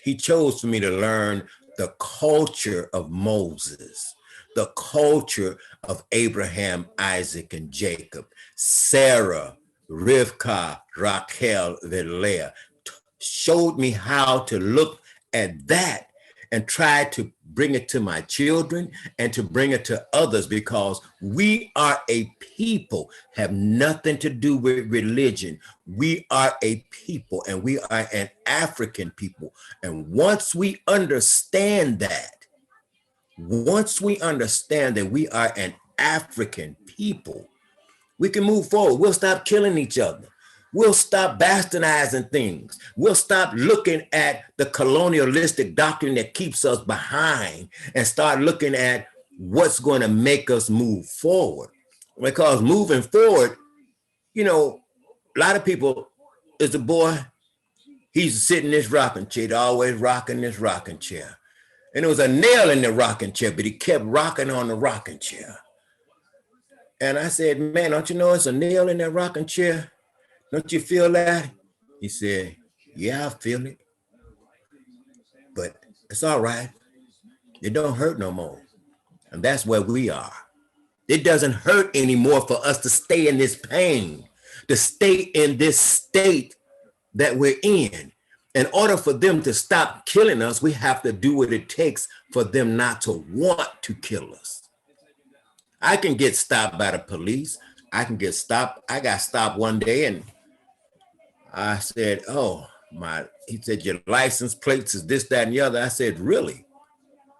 He chose for me to learn the culture of Moses, the culture of Abraham, Isaac, and Jacob, Sarah, Rivkah, Rachel, and Leah. Showed me how to look at that and try to bring it to my children and to bring it to others, because we are a people, have nothing to do with religion. We are a people and we are an African people. And once we understand that, we are an African people, we can move forward. We'll stop killing each other. We'll stop bastardizing things. We'll stop looking at the colonialistic doctrine that keeps us behind and start looking at what's going to make us move forward. Because moving forward, you know, a lot of people, is a boy, he's sitting in this rocking chair, always rocking this rocking chair. And there was a nail in the rocking chair, but he kept rocking on the rocking chair. And I said, man, don't you know it's a nail in that rocking chair? Don't you feel that? He said, yeah, I feel it. But it's all right. It don't hurt no more. And that's where we are. It doesn't hurt anymore for us to stay in this pain, to stay in this state that we're in. In order for them to stop killing us, we have to do what it takes for them not to want to kill us. I can get stopped by the police. I can get stopped. I got stopped one day and I said, he said, your license plates is this, that, and the other. I said, really?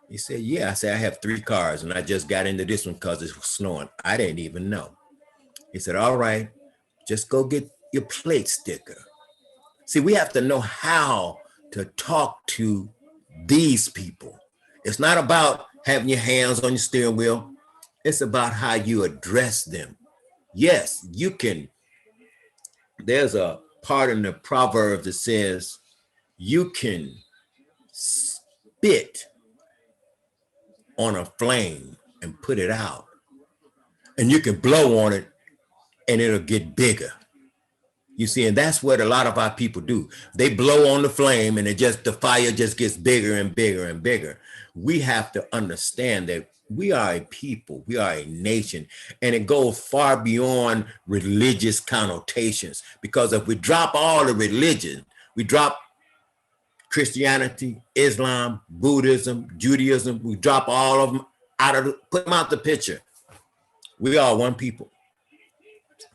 He said, yeah. I said, I have 3 cars and I just got into this one because it was snowing. I didn't even know. He said, all right, just go get your plate sticker. See, we have to know how to talk to these people. It's not about having your hands on your steering wheel. It's about how you address them. Yes, you can. There's a part in the Proverbs that says you can spit on a flame and put it out, and you can blow on it and it'll get bigger. You see, and that's what a lot of our people do. They blow on the flame and the fire just gets bigger and bigger and bigger. We have to understand that we are a people, we are a nation, and it goes far beyond religious connotations, because if we drop all the religion, we drop Christianity, Islam, Buddhism, Judaism, we drop all of them put them out the picture. We are one people.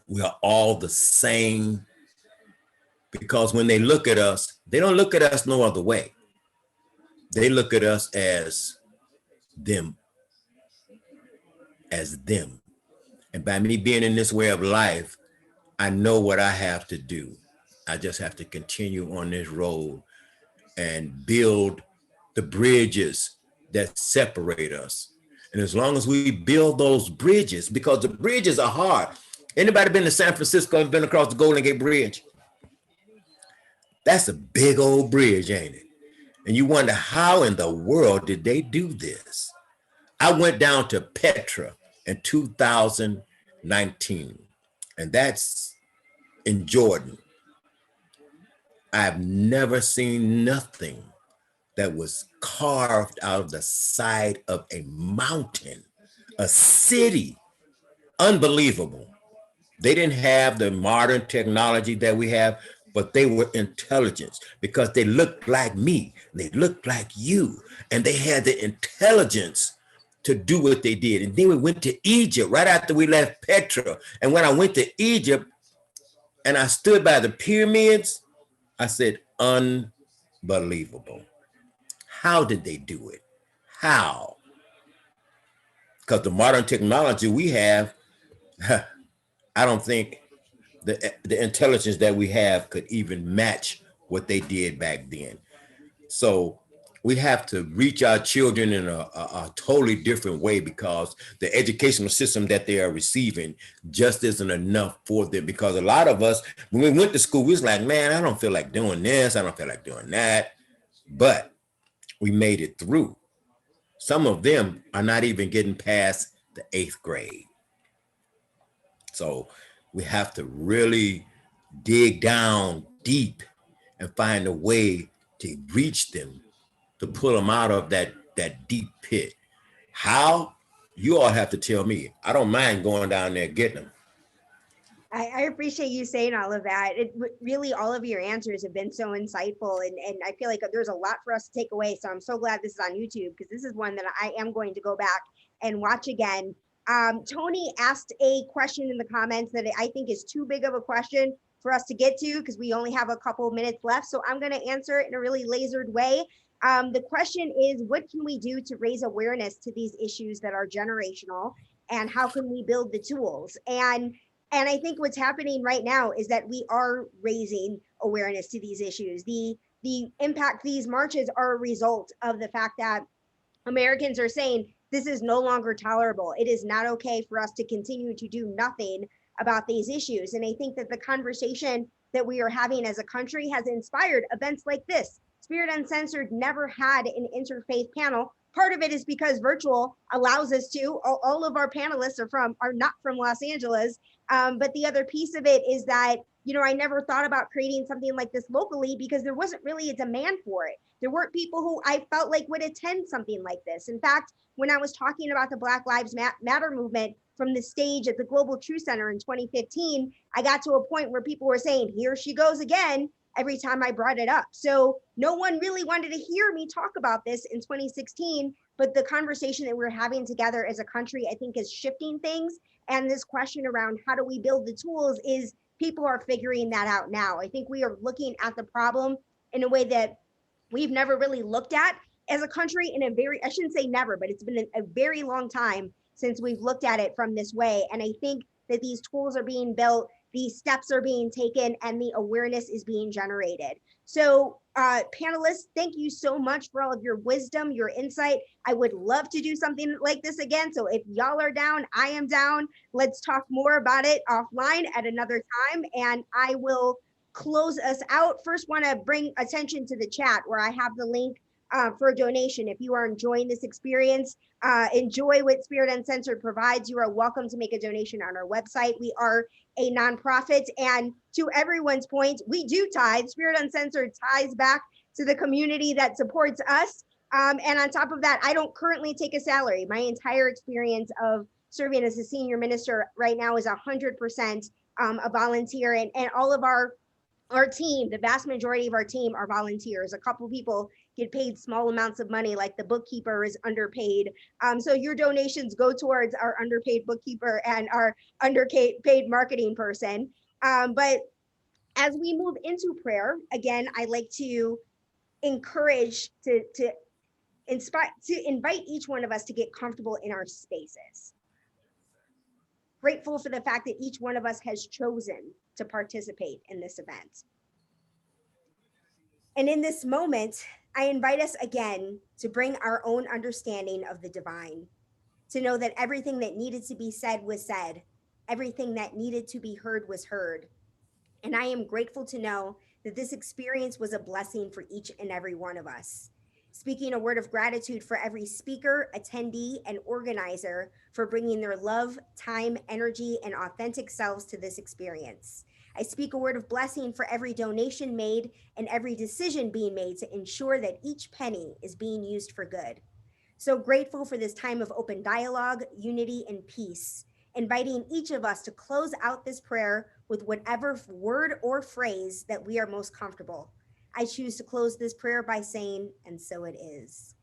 We are all the same, because when they look at us, they don't look at us no other way. They look at us as them, And by me being in this way of life, I know what I have to do. I just have to continue on this road and build the bridges that separate us. And as long as we build those bridges, because the bridges are hard. Anybody been to San Francisco and been across the Golden Gate Bridge? That's a big old bridge, ain't it? And you wonder, how in the world did they do this? I went down to Petra in 2019, and that's in Jordan. I've never seen nothing that was carved out of the side of a mountain, a city. Unbelievable. They didn't have the modern technology that we have, but they were intelligent, because they looked like me, they looked like you, and they had the intelligence to do what they did. And then we went to Egypt right after we left Petra. And when I went to Egypt and I stood by the pyramids, I said, unbelievable. How did they do it? How? Because the modern technology we have, I don't think the intelligence that we have could even match what they did back then. So we have to reach our children in a totally different way, because the educational system that they are receiving just isn't enough for them. Because a lot of us, when we went to school, we was like, man, I don't feel like doing this, I don't feel like doing that. But we made it through. Some of them are not even getting past the 8th grade. So we have to really dig down deep and find a way to reach them, to pull them out of that deep pit. How? You all have to tell me. I don't mind going down there getting them. I appreciate you saying all of that. Really, all of your answers have been so insightful, and I feel like there's a lot for us to take away. So I'm so glad this is on YouTube, because this is one that I am going to go back and watch again. Tony asked a question in the comments that I think is too big of a question for us to get to, because we only have a couple of minutes left. So I'm going to answer it in a really lasered way. The question is, what can we do to raise awareness to these issues that are generational, and how can we build the tools? And I think what's happening right now is that we are raising awareness to these issues. The impact, these marches are a result of the fact that Americans are saying this is no longer tolerable. It is not okay for us to continue to do nothing about these issues. And I think that the conversation that we are having as a country has inspired events like this. Spirit Uncensored never had an interfaith panel. Part of it is because virtual allows us to. All of our panelists are not from Los Angeles. But the other piece of it is that, I never thought about creating something like this locally, because there wasn't really a demand for it. There weren't people who I felt like would attend something like this. In fact, when I was talking about the Black Lives Matter movement from the stage at the Global Truth Center in 2015, I got to a point where people were saying, here she goes again, every time I brought it up. So no one really wanted to hear me talk about this in 2016, but the conversation that we're having together as a country, I think, is shifting things. And this question around how do we build the tools is people are figuring that out now. I think we are looking at the problem in a way that we've never really looked at as a country in a I shouldn't say never, but it's been a very long time since we've looked at it from this way. And I think that these tools are being built, these steps are being taken, and the awareness is being generated. So panelists, thank you so much for all of your wisdom, your insight. I would love to do something like this again. So if y'all are down, I am down. Let's talk more about it offline at another time. And I will close us out. First, want to bring attention to the chat where I have the link for a donation. If you are enjoying this experience, enjoy what Spirit Uncensored provides, you are welcome to make a donation on our website. We are a nonprofit, and to everyone's point, we do tithe. Spirit Uncensored ties back to the community that supports us. And on top of that, I don't currently take a salary. My entire experience of serving as a senior minister right now is 100% a volunteer, and all of our Our team, the vast majority of our team are volunteers. A couple people get paid small amounts of money, like the bookkeeper is underpaid. So your donations go towards our underpaid bookkeeper and our underpaid marketing person. But as we move into prayer, again, I like to encourage to inspire, to invite each one of us to get comfortable in our spaces. Grateful for the fact that each one of us has chosen to participate in this event. And in this moment, I invite us again to bring our own understanding of the divine, to know that everything that needed to be said was said, everything that needed to be heard was heard. And I am grateful to know that this experience was a blessing for each and every one of us. Speaking a word of gratitude for every speaker, attendee, and organizer for bringing their love, time, energy, and authentic selves to this experience. I speak a word of blessing for every donation made and every decision being made to ensure that each penny is being used for good. So grateful for this time of open dialogue, unity, and peace, inviting each of us to close out this prayer with whatever word or phrase that we are most comfortable. I choose to close this prayer by saying, and so it is.